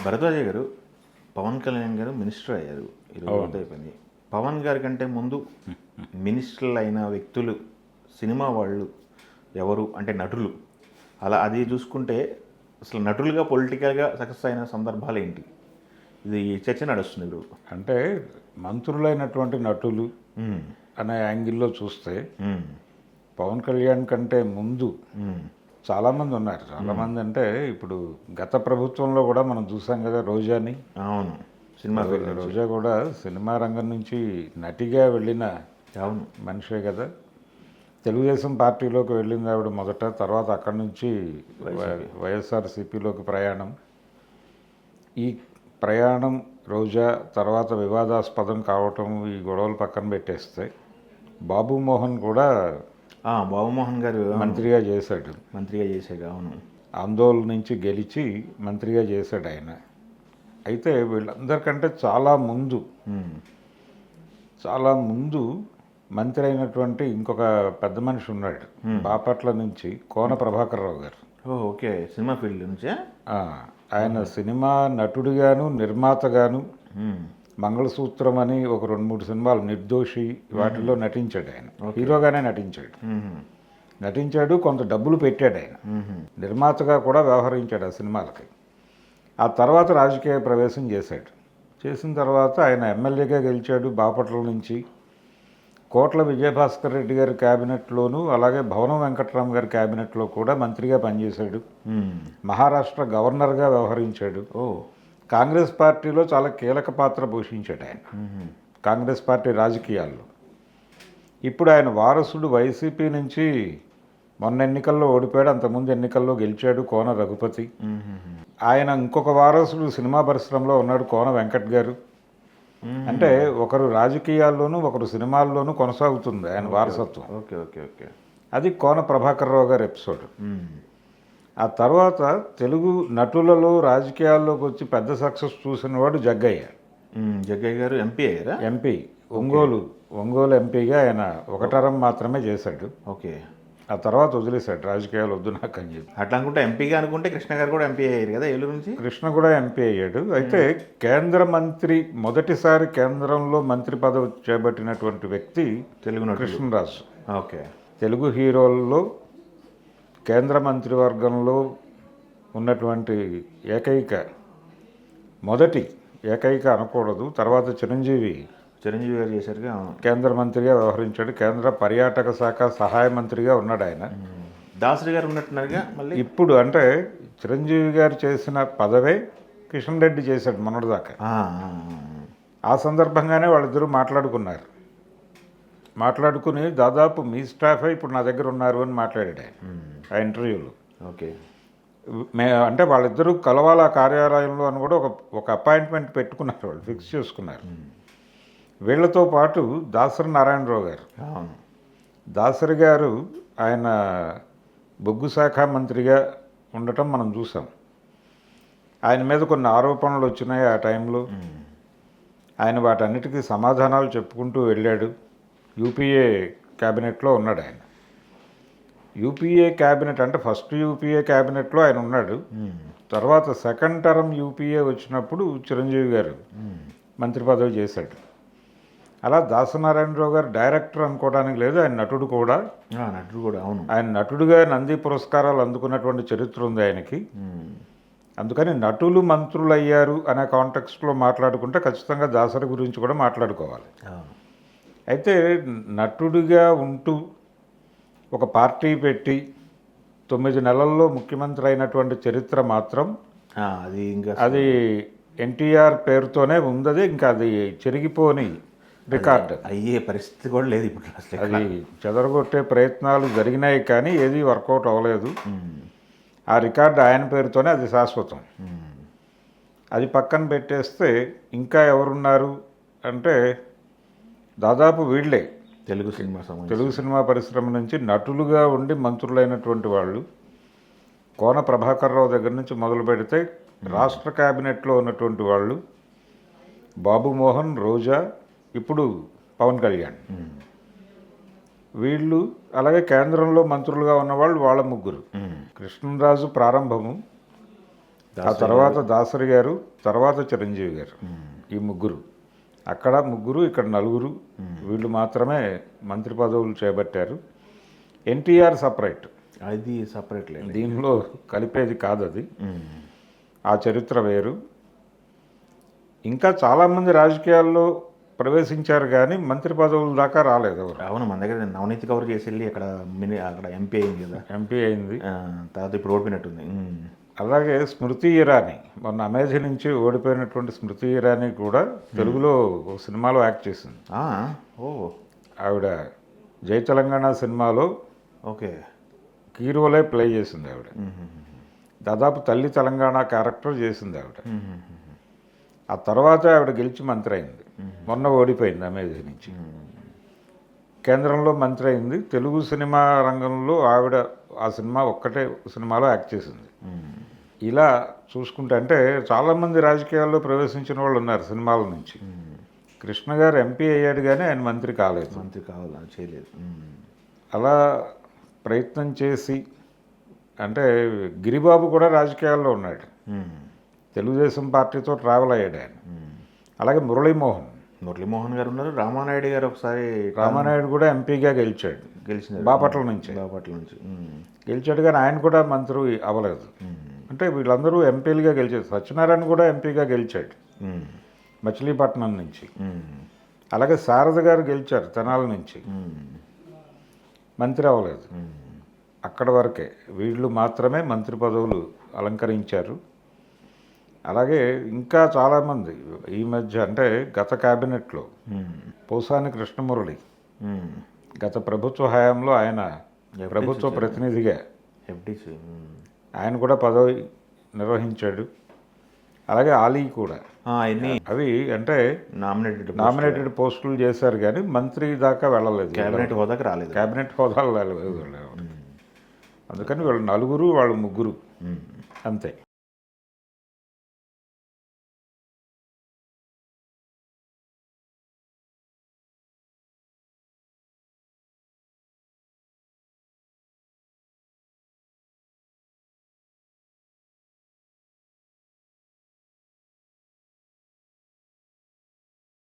భరద్వాజ గారు పవన్ కళ్యాణ్ గారు మినిస్టర్ అయ్యారు. ఈరోజు అయిపోయింది. పవన్ గారి కంటే ముందు మినిస్టర్లు అయిన వ్యక్తులు సినిమా వాళ్ళు ఎవరు అంటే నటులు, అలా అది చూసుకుంటే అసలు నటులుగా పొలిటికల్గా సక్సెస్ అయిన సందర్భాలు ఏంటి? ఇది చర్చ నడుస్తుంది ఇప్పుడు. అంటే మంత్రులైనటువంటి నటులు అనే యాంగిల్లో చూస్తే పవన్ కళ్యాణ్ కంటే ముందు చాలామంది ఉన్నారు. చాలామంది అంటే ఇప్పుడు గత ప్రభుత్వంలో కూడా మనం చూసాం కదా, రోజాని. అవును, సినిమా రోజా కూడా సినిమా రంగం నుంచి నటిగా వెళ్ళిన అవును మనిషే కదా. తెలుగుదేశం పార్టీలోకి వెళ్ళింది ఆవిడ మొదట, తర్వాత అక్కడి నుంచి వైఎస్ఆర్సీపీలోకి ప్రయాణం. ఈ ప్రయాణం రోజా తర్వాత వివాదాస్పదం కావటం, ఈ గొడవలు పక్కన పెట్టేస్తే బాబు మోహన్ కూడా బాబుమోహన్ గారు మంత్రిగా చేశాడు. అవును. ఆందోళన నుంచి గెలిచి మంత్రిగా చేశాడు ఆయన. అయితే వీళ్ళందరికంటే చాలా ముందు మంత్రి అయినటువంటి ఇంకొక పెద్ద మనిషి ఉన్నాడు బాపట్ల నుంచి, కోన ప్రభాకర్ రావు గారు. ఓకే, సినిమా ఫీల్డ్ నుంచే. ఆయన సినిమా నటుడిగాను నిర్మాతగాను మంగళసూత్రం అని ఒక 2-3 సినిమాలు, నిర్దోషి వాటిల్లో నటించాడు. ఆయన హీరోగానే నటించాడు, కొంత డబ్బులు పెట్టాడు ఆయన. నిర్మాతగా కూడా వ్యవహరించాడు ఆ సినిమాలకి. ఆ తర్వాత రాజకీయ ప్రవేశం చేసిన తర్వాత ఆయన ఎమ్మెల్యేగా గెలిచాడు బాపట్ల నుంచి. కోట్ల విజయభాస్కర్ రెడ్డి గారి క్యాబినెట్లోనూ, అలాగే భవనం వెంకట్రామ్ గారి క్యాబినెట్లో కూడా మంత్రిగా పనిచేశాడు. మహారాష్ట్ర గవర్నర్గా వ్యవహరించాడు. కాంగ్రెస్ పార్టీలో చాలా కీలక పాత్ర పోషించాడు ఆయన, కాంగ్రెస్ పార్టీ రాజకీయాల్లో. ఇప్పుడు ఆయన వారసుడు వైసీపీ నుంచి మొన్న ఎన్నికల్లో ఓడిపోయాడు, అంతకుముందు ఎన్నికల్లో గెలిచాడు, కోన రఘుపతి. ఆయన ఇంకొక వారసుడు సినిమా పరిశ్రమలో ఉన్నాడు, కోన వెంకట్ గారు. అంటే ఒకరు రాజకీయాల్లోనూ ఒకరు సినిమాల్లోనూ కొనసాగుతుంది ఆయన వారసత్వం. ఓకే ఓకే ఓకే అది కోన ప్రభాకర్ రావు గారి ఎపిసోడ్. ఆ తర్వాత తెలుగు నటులలో రాజకీయాల్లోకి వచ్చి పెద్ద సక్సెస్ చూసినవాడు జగ్గయ్య. జగ్గయ్య గారు ఎంపీ అయ్యారా? ఎంపీ, ఒంగోలు ఎంపీగా ఆయన ఒక టర్మ్ మాత్రమే చేశాడు. ఓకే, ఆ తర్వాత వదిలేశాడు, రాజకీయాలు వద్దు నాకు అని చెప్పి. అట్లా అనుకుంటే ఎంపీగా అనుకుంటే కృష్ణ గారు కూడా ఎంపీ అయ్యారు కదా ఏలూరు నుంచి. కృష్ణ కూడా ఎంపీ అయ్యాడు. అయితే కేంద్ర మంత్రి, మొదటిసారి కేంద్రంలో మంత్రి పదవి చేపట్టినటువంటి వ్యక్తి తెలుగు కృష్ణరాజు. ఓకే, తెలుగు హీరోల్లో కేంద్ర మంత్రివర్గంలో ఉన్నటువంటి ఏకైక అనకూడదు, తర్వాత చిరంజీవి గారు చేశారుగా, కేంద్ర మంత్రిగా వ్యవహరించాడు. కేంద్ర పర్యాటక శాఖ సహాయ మంత్రిగా ఉన్నాడు ఆయన. దాసరి గారు ఉన్నట్టున్నారుగా మళ్ళీ. ఇప్పుడు అంటే చిరంజీవి గారు చేసిన పదవే కిషన్ రెడ్డి చేశాడు మొన్నటిదాకా. ఆ సందర్భంగానే వాళ్ళిద్దరూ మాట్లాడుకుని దాదాపు మీ స్టాఫే ఇప్పుడు నా దగ్గర ఉన్నారు అని మాట్లాడాడు ఆయన ఆ ఇంటర్వ్యూలో. ఓకే, అంటే వాళ్ళిద్దరూ కలవాల కార్యాలయంలో అని కూడా ఒక అపాయింట్మెంట్ పెట్టుకున్నారు, వాళ్ళు ఫిక్స్ చేసుకున్నారు. వీళ్లతో పాటు దాసరి నారాయణరావు గారు. దాసరి గారు ఆయన బొగ్గు శాఖ మంత్రిగా ఉండటం మనం చూసాం. ఆయన మీద కొన్ని ఆరోపణలు వచ్చినాయి ఆ టైంలో. ఆయన వాటన్నిటికీ సమాధానాలు చెప్పుకుంటూ వెళ్ళాడు. యూపీఏ క్యాబినెట్లో ఉన్నాడు ఆయన. యూపీఏ క్యాబినెట్ అంటే ఫస్ట్ యూపీఏ క్యాబినెట్లో ఆయన ఉన్నాడు. తర్వాత సెకండ్ టర్మ్ యూపీఏ వచ్చినప్పుడు చిరంజీవి గారు మంత్రి పదవి చేశాడు. అలా దాసనారాయణరావు గారు డైరెక్టర్ అనుకోవడానికి లేదు, ఆయన నటుడు కూడా. అవును, ఆయన నటుడుగా నంది పురస్కారాలు అందుకున్నటువంటి చరిత్ర ఉంది ఆయనకి. అందుకని నటులు మంత్రులు అయ్యారు అనే కాంటెక్స్ట్లో మాట్లాడుకుంటే ఖచ్చితంగా దాసరి గురించి కూడా మాట్లాడుకోవాలి. అయితే నటుడిగా ఉంటూ ఒక పార్టీ పెట్టి 9 నెలల్లో ముఖ్యమంత్రి అయినటువంటి చరిత్ర మాత్రం అది ఎన్టీఆర్ పేరుతోనే ఉంది. ఇంకా అది చెరిగిపోని రికార్డ్, అయ్యే పరిస్థితి కూడా లేదు ఇప్పుడు. అది చెదరగొట్టే ప్రయత్నాలు జరిగినాయి కానీ ఏది వర్కౌట్ అవ్వలేదు. ఆ రికార్డు ఆయన పేరుతోనే అది శాశ్వతం. అది పక్కన పెట్టేస్తే ఇంకా ఎవరున్నారు అంటే దాదాపు వీళ్ళే తెలుగు సినిమా పరిశ్రమ నుంచి నటులుగా ఉండి మంత్రులైనటువంటి వాళ్ళు. కోన ప్రభాకర్ రావు దగ్గర నుంచి మొదలు పెడితే రాష్ట్ర క్యాబినెట్లో ఉన్నటువంటి వాళ్ళు బాబు మోహన్, రోజా, ఇప్పుడు పవన్ కళ్యాణ్. వీళ్ళు అలాగే కేంద్రంలో మంత్రులుగా ఉన్నవాళ్ళు వాళ్ళ ముగ్గురు. కృష్ణరాజు ప్రారంభము, ఆ తర్వాత దాసరి గారు, తర్వాత చిరంజీవి గారు, ఈ ముగ్గురు. అక్కడ ముగ్గురు, ఇక్కడ నలుగురు, వీళ్ళు మాత్రమే మంత్రి పదవులు చేపట్టారు. ఎన్టీఆర్ సపరేట్, అది సపరేట్ లేదు. దీనిలో కలిపేది కాదు అది, ఆ చరిత్ర వేరు. ఇంకా చాలామంది రాజకీయాల్లో ప్రవేశించారు కానీ మంత్రి పదవుల దాకా రాలేదు ఎవరు. అవును, మన దగ్గర నవనీతి కవర్ చేసి వెళ్ళి అక్కడ ఎంపీ అయింది కదా, ఎంపీ అయింది. తర్వాత ఇప్పుడు ఓడిపోయినట్టుంది. అలాగే స్మృతి ఇరానీ, మొన్న అమేధి నుంచి ఓడిపోయినటువంటి స్మృతి ఇరానీ కూడా తెలుగులో ఒక సినిమాలో యాక్ట్ చేసింది. ఓ ఆవిడ జై తెలంగాణ సినిమాలో ఓకే, కీ రోలే ప్లే చేసింది ఆవిడ. దాదాపు తల్లి తెలంగాణ క్యారెక్టర్ చేసింది ఆవిడ. ఆ తర్వాత ఆవిడ గెలిచి మంత్రి అయింది. మొన్న ఓడిపోయింది అమేధి నుంచి. కేంద్రంలో మంత్రి అయింది. తెలుగు సినిమా రంగంలో ఆవిడ ఆ సినిమా ఒక్కటే సినిమాలో యాక్ట్ చేసింది. ఇలా చూసుకుంటే అంటే చాలామంది రాజకీయాల్లో ప్రవేశించిన వాళ్ళు ఉన్నారు సినిమాల నుంచి. కృష్ణ గారు ఎంపీ అయ్యాడు కానీ ఆయన మంత్రి కాలేదు. మంత్రి కావాలని చేయలేదు. అలా ప్రయత్నం చేసి, అంటే గిరిబాబు కూడా రాజకీయాల్లో ఉన్నాడు, తెలుగుదేశం పార్టీతో ట్రావెల్ అయ్యాడు ఆయన. అలాగే మురళీమోహన్ గారు ఉన్నారు. రామానాయుడు గారు ఒకసారి, రామానాయుడు కూడా ఎంపీగా గెలిచాడు బాపట్ల నుంచి. గెలిచాడు కానీ ఆయన కూడా మంత్రి అవ్వలేదు. అంటే వీళ్ళందరూ ఎంపీలుగా గెలిచారు. సత్యనారాయణ కూడా ఎంపీగా గెలిచాడు మచిలీపట్నం నుంచి. అలాగే శారద గారు గెలిచారు తెనాలి నుంచి, మంత్రి అవ్వలేదు. అక్కడ వరకే వీళ్ళు మాత్రమే మంత్రి పదవులు అలంకరించారు. అలాగే ఇంకా చాలామంది ఈ మధ్య, అంటే గత క్యాబినెట్లో పోసాని కృష్ణమురళి గత ప్రభుత్వ హయాంలో ఆయన ప్రభుత్వ ప్రతినిధిగా ఎఫ్డీసీ ఆయన కూడా పదవి నిర్వహించాడు. అలాగే ఆలీ కూడా అవి అంటే నామినేటెడ్ పోస్టులు చేశారు కానీ మంత్రి దాకా వెళ్ళలేదు, క్యాబినెట్ హోదాకి రాలేదు, క్యాబినెట్ హోదాలు వెళ్ళలేదు. అందుకని వాళ్ళు నలుగురు, వాళ్ళు ముగ్గురు అంతే.